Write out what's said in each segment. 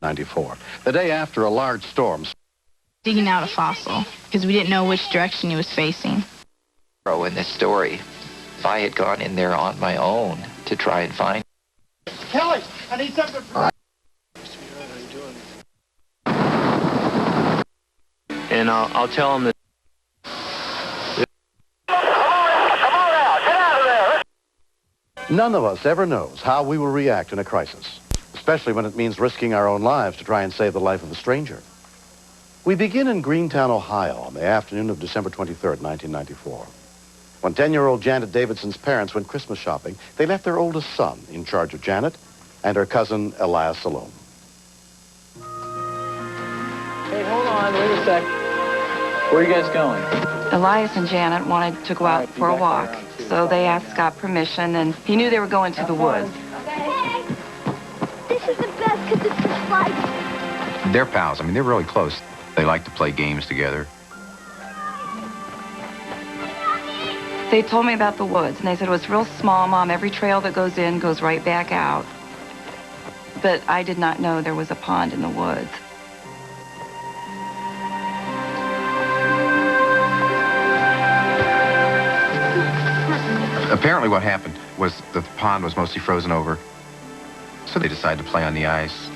94. The day after a large storm. Digging out a fossil, because we didn't know which direction he was facing. In this story, if I had gone in there on my own to try and find... Kelly, I need something for... And I'll tell him that... None of us ever knows how we will react in a crisis, especially when it means risking our own lives to try and save the life of a stranger. We begin in Greentown, Ohio, on the afternoon of December 23rd, 1994. When 10-year-old Janet Davidson's parents went Christmas shopping, they left their oldest son in charge of Janet and her cousin, Elias Salome. Hey, hold on, wait a sec. Where are you guys going? Elias and Janet wanted to go out for a walk, so they asked Scott permission, and he knew they were going to the woods. Hey, this is the best because it's just like... They're pals. I mean, they're really close. They like to play games together. They told me about the woods, and they said it was real small, Mom. Every trail that goes in goes right back out. But I did not know there was a pond in the woods. Apparently what happened was the pond was mostly frozen over, so they decided to play on the ice.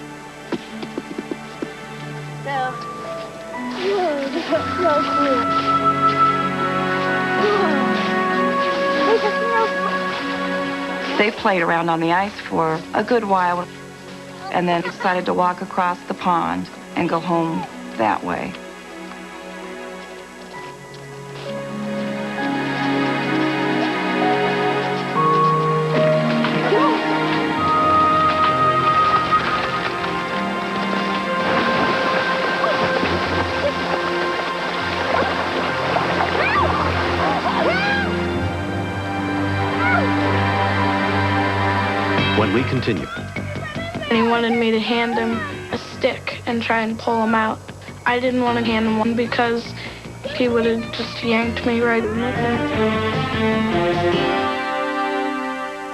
They played around on the ice for a good while and then decided to walk across the pond and go home that way. When we continue. And he wanted me to hand him a stick and try and pull him out. I didn't want to hand him one because he would have just yanked me right in with him.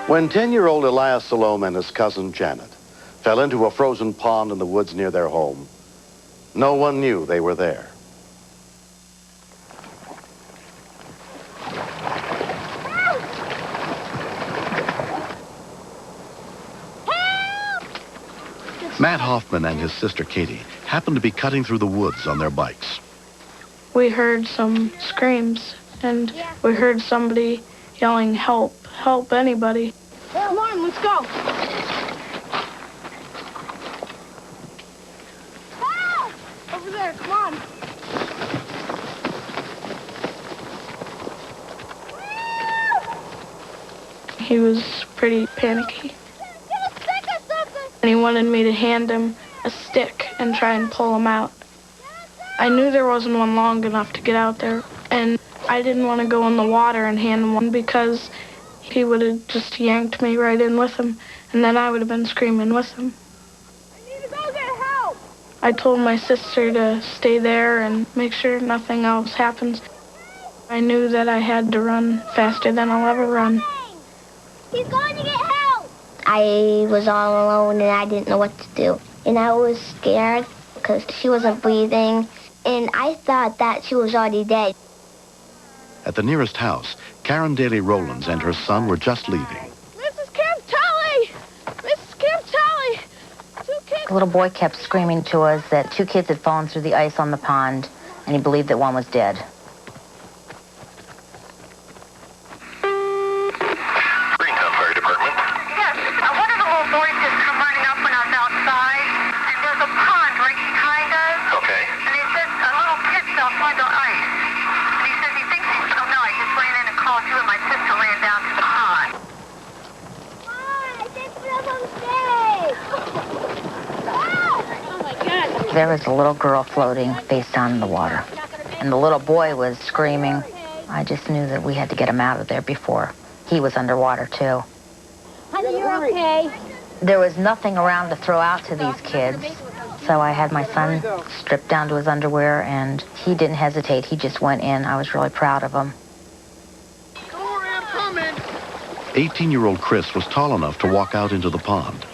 When 10-year-old Elias Salome and his cousin Janet fell into a frozen pond in the woods near their home, no one knew they were there. Matt Hoffman and his sister Katie happened to be cutting through the woods on their bikes. We heard some screams, and we heard somebody yelling, "Help, help, anybody." Come on, let's go. Ah! Over there, come on. He was pretty panicky. And he wanted me to hand him a stick and try and pull him out. I knew there wasn't one long enough to get out there, and I didn't want to go in the water and hand him one because he would have just yanked me right in with him, and then I would have been screaming with him. I need to go get help. I told my sister to stay there and make sure nothing else happens. I knew that I had to run faster than I'll ever run. He's going to get help. I was all alone and I didn't know what to do. And I was scared because she wasn't breathing. And I thought that she was already dead. At the nearest house, Karen Daly Rowlands and her son were just leaving. Mrs. Camptelli! Mrs. Camptelli! 2 kids. The little boy kept screaming to us that 2 kids had fallen through the ice on the pond, and he believed that one was dead. There was a little girl floating face down in the water, and the little boy was screaming. I just knew that we had to get him out of there before he was underwater, too. Honey, you're okay. There was nothing around to throw out to these kids, so I had my son stripped down to his underwear, and he didn't hesitate. He just went in. I was really proud of him. 18-year-old Chris was tall enough to walk out into the pond.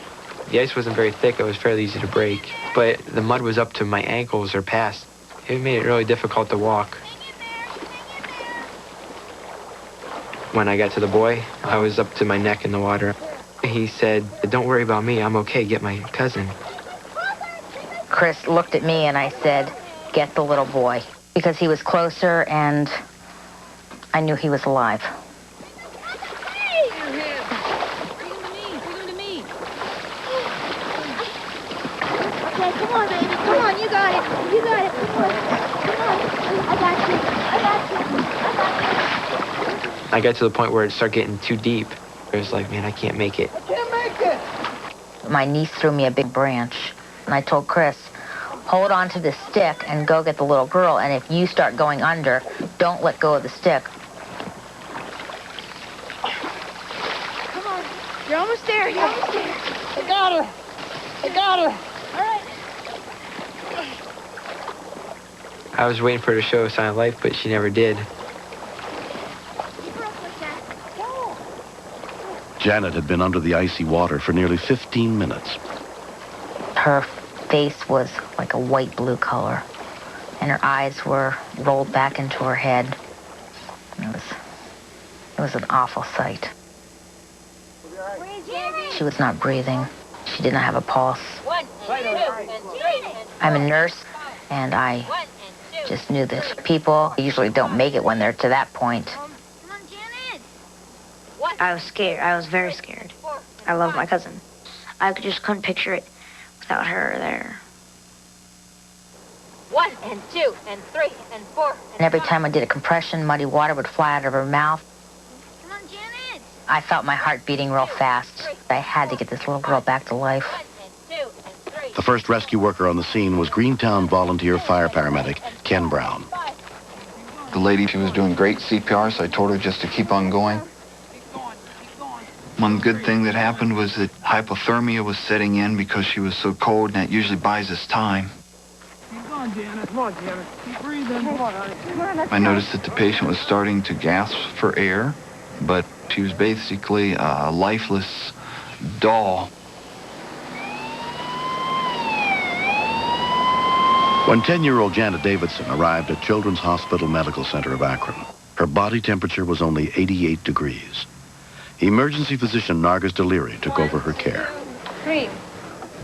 The ice wasn't very thick, it was fairly easy to break, but the mud was up to my ankles or past. It made it really difficult to walk. When I got to the boy, I was up to my neck in the water. He said, "Don't worry about me, I'm okay, get my cousin." Chris looked at me and I said, "Get the little boy," because he was closer and I knew he was alive. Okay, come on, baby. Come on, you got it. You got it. Come on. Come on. I got you. I got you. I got you. I got to the point where it started getting too deep. I was like, man, I can't make it. I can't make it. My niece threw me a big branch, and I told Chris, hold on to the stick and go get the little girl, and if you start going under, don't let go of the stick. Come on. You're almost there. You're almost there. I got her. I got her. All right. I was waiting for her to show a sign of life, but she never did. Keep her up like that. Go. Janet had been under the icy water for nearly 15 minutes. Her face was like a white-blue color, and her eyes were rolled back into her head. It was an awful sight. She was not breathing. She did not have a pulse. I'm a nurse, and I just knew that people usually don't make it when they're to that point. Come on, Janet. I was scared. I was very scared. I love my cousin. I just couldn't picture it without her there. 1 and 2 and 3 and 4. And every time I did a compression, muddy water would fly out of her mouth. Come on, Janet. I felt my heart beating real fast. I had to get this little girl back to life. The first rescue worker on the scene was Greentown volunteer fire paramedic Ken Brown. The lady, she was doing great CPR, so I told her just to keep on going. One good thing that happened was that hypothermia was setting in because she was so cold, and that usually buys us time. Keep on, Janet. Come on, Janet. Keep breathing. Come on, honey. I noticed that the patient was starting to gasp for air, but she was basically a lifeless doll. When 10-year-old Janet Davidson arrived at Children's Hospital Medical Center of Akron, her body temperature was only 88 degrees. Emergency physician Nargis Deliri took over her care. 3.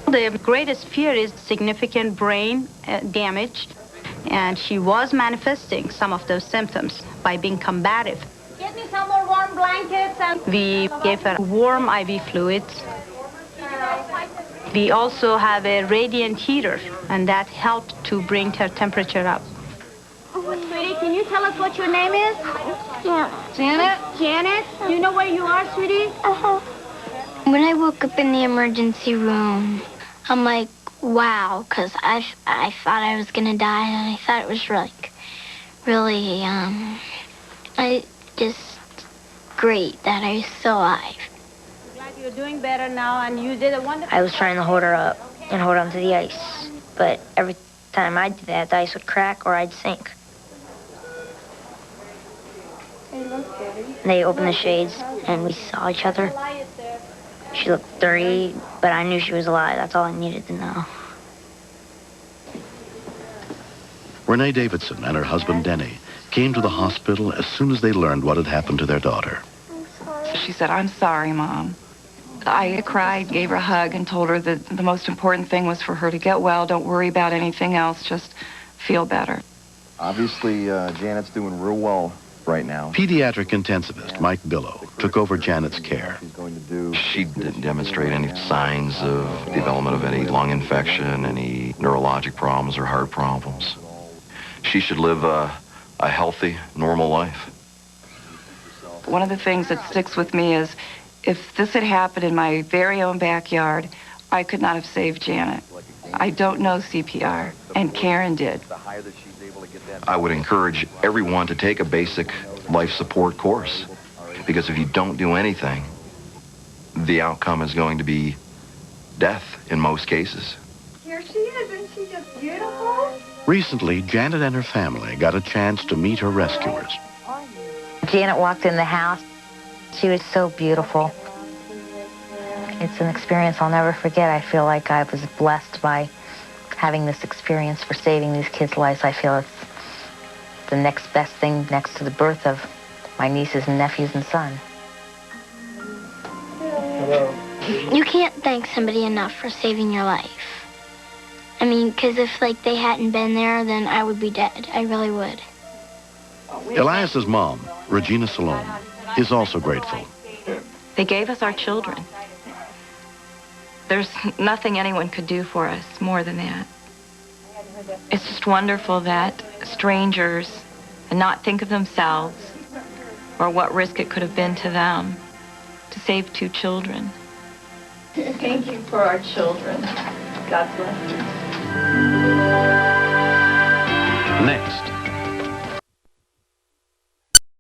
The greatest fear is significant brain damage, and she was manifesting some of those symptoms by being combative. Get me some more warm blankets and... We gave her warm IV fluids. We also have a radiant heater, and that helped to bring her temperature up. Sweetie, can you tell us what your name is? Janet. Janet? Janet? Do you know where you are, sweetie? Uh-huh. When I woke up in the emergency room, I'm like, wow, because I thought I was going to die, and I thought it was really, great that I was still alive. Glad you're doing better now, and you did a wonderful... I was trying to hold her up and hold on to the ice, but every time I did that, the ice would crack or I'd sink. They opened the shades, and we saw each other. She looked dirty, but I knew she was alive. That's all I needed to know. Renee Davidson and her husband Denny came to the hospital as soon as they learned what had happened to their daughter. She said, "I'm sorry, Mom." I cried, gave her a hug, and told her that the most important thing was for her to get well. Don't worry about anything else. Just feel better. Obviously, Janet's doing real well right now. Pediatric intensivist Mike Billow took over Janet's care. She didn't demonstrate any signs of development of any lung infection, any neurologic problems or heart problems. She should live a healthy, normal life. One of the things that sticks with me is if this had happened in my very own backyard, I could not have saved Janet. I don't know CPR, and Karen did. I would encourage everyone to take a basic life support course, because if you don't do anything, the outcome is going to be death in most cases. Here she is. Isn't she just beautiful? Recently, Janet and her family got a chance to meet her rescuers. Janet walked in the house. She was so beautiful. It's an experience I'll never forget. I feel like I was blessed by having this experience for saving these kids' lives. I feel it's the next best thing next to the birth of my nieces and nephews and son. You can't thank somebody enough for saving your life. I mean, because if, like, they hadn't been there, then I would be dead. I really would. Elias's mom, Regina Salome, is also grateful. They gave us our children. There's nothing anyone could do for us more than that. It's just wonderful that strangers and not think of themselves or what risk it could have been to them to save 2 children. Thank you for our children. God bless you. Next,